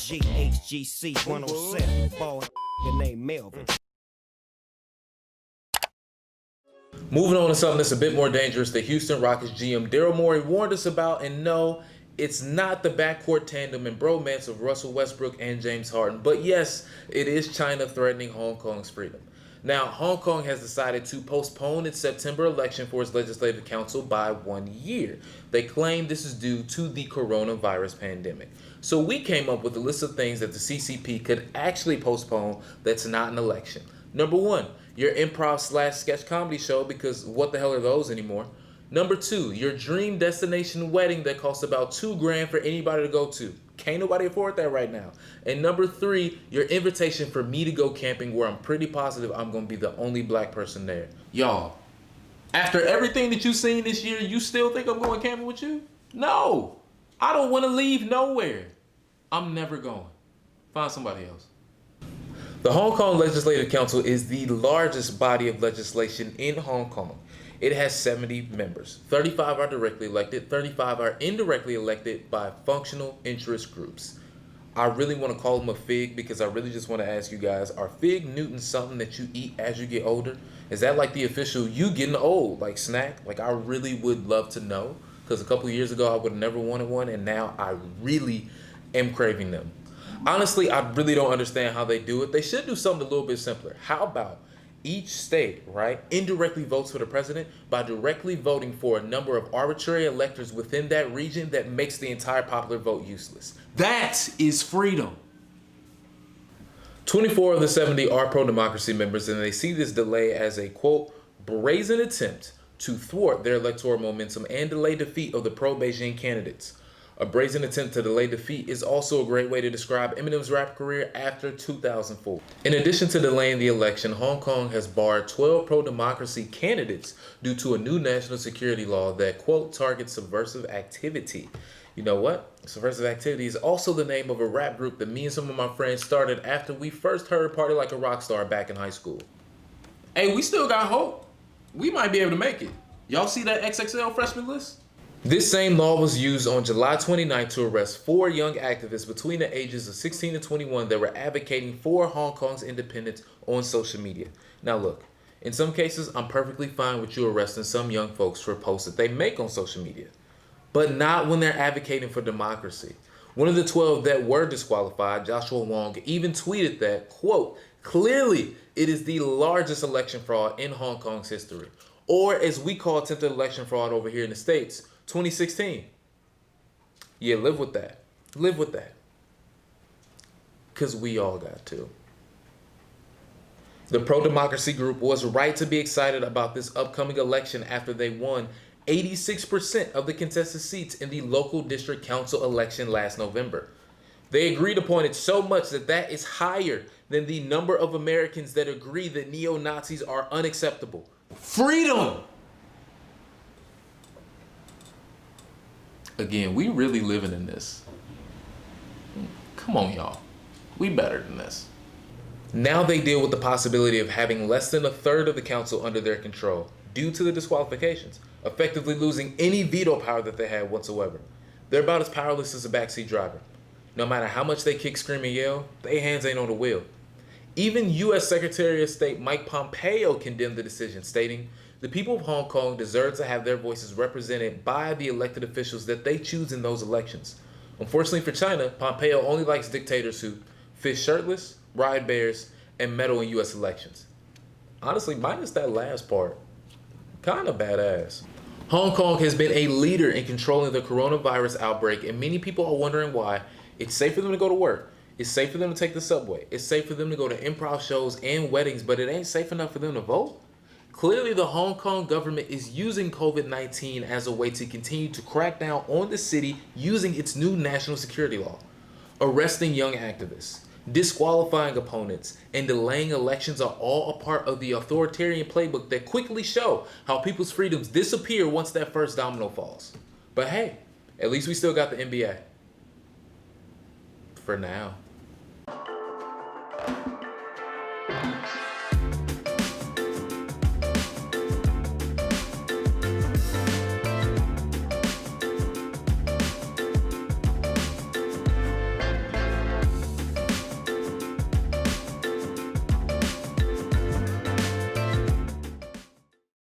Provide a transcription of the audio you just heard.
GHGC 107. Boy, name Melvin. Moving on to something that's a bit more dangerous, the Houston Rockets GM Daryl Morey warned us about, and no, it's not the backcourt tandem and bromance of Russell Westbrook and James Harden, but yes, it is China threatening Hong Kong's freedom. Now, Hong Kong has decided to postpone its September election for its legislative council by 1 year. They claim this is due to the coronavirus pandemic. So we came up with a list of things that the CCP could actually postpone that's not an election. Number one, your improv/sketch comedy show, because what the hell are those anymore? Number two, your dream destination wedding that costs about $2,000 for anybody to go to. Can't nobody afford that right now. And number three, your invitation for me to go camping, where I'm pretty positive I'm going to be the only black person there. Y'all, after everything that you've seen this year, you still think I'm going camping with you? No, I don't want to leave nowhere. I'm never going. Find somebody else. The Hong Kong Legislative Council is the largest body of legislation in Hong Kong. It has 70 members. 35 are directly elected, 35 are indirectly elected by functional interest groups. I really want to call them a fig because I really just want to ask you guys, are fig Newtons something that you eat as you get older? Is that like the official you getting old like snack? Like, I really would love to know, because a couple of years ago I would have never wanted one, and now I really am craving them. Honestly, I really don't understand how they do it. They should do something a little bit simpler. How about each state, right, indirectly votes for the president by directly voting for a number of arbitrary electors within that region that makes the entire popular vote useless? That is freedom. 24 of the 70 are pro-democracy members, and they see this delay as a, quote, brazen attempt to thwart their electoral momentum and delay defeat of the pro-Beijing candidates. A brazen attempt to delay defeat is also a great way to describe Eminem's rap career after 2004. In addition to delaying the election, Hong Kong has barred 12 pro-democracy candidates due to a new national security law that, quote, targets subversive activity. You know what? Subversive activity is also the name of a rap group that me and some of my friends started after we first heard Party Like a Rockstar back in high school. Hey, we still got hope. We might be able to make it. Y'all see that XXL freshman list? This same law was used on July 29th to arrest 4 young activists between the ages of 16 and 21 that were advocating for Hong Kong's independence on social media. Now look, in some cases, I'm perfectly fine with you arresting some young folks for posts that they make on social media, but not when they're advocating for democracy. One of the 12 that were disqualified, Joshua Wong, even tweeted that, quote, clearly it is the largest election fraud in Hong Kong's history, or as we call attempted election fraud over here in the States, 2016. Yeah, live with that. Live with that. Because we all got to. The pro-democracy group was right to be excited about this upcoming election after they won 86% of the contested seats in the local district council election last November. They agreed upon it so much that is higher than the number of Americans that agree that neo-Nazis are unacceptable. Freedom! Again, we really living in this. Come on, y'all. We better than this. Now they deal with the possibility of having less than a third of the council under their control due to the disqualifications, effectively losing any veto power that they had whatsoever. They're about as powerless as a backseat driver. No matter how much they kick, scream, and yell, their hands ain't on the wheel. Even U.S. Secretary of State Mike Pompeo condemned the decision, stating, "The people of Hong Kong deserve to have their voices represented by the elected officials that they choose in those elections." Unfortunately for China, Pompeo only likes dictators who fish shirtless, ride bears, and meddle in U.S. elections. Honestly, minus that last part, kind of badass. Hong Kong has been a leader in controlling the coronavirus outbreak, and many people are wondering why. It's safe for them to go to work. It's safe for them to take the subway. It's safe for them to go to improv shows and weddings, but it ain't safe enough for them to vote. Clearly, the Hong Kong government is using COVID-19 as a way to continue to crack down on the city using its new national security law, arresting young activists, disqualifying opponents, and delaying elections are all a part of the authoritarian playbook that quickly show how people's freedoms disappear once that first domino falls. But hey, at least we still got the NBA. For now.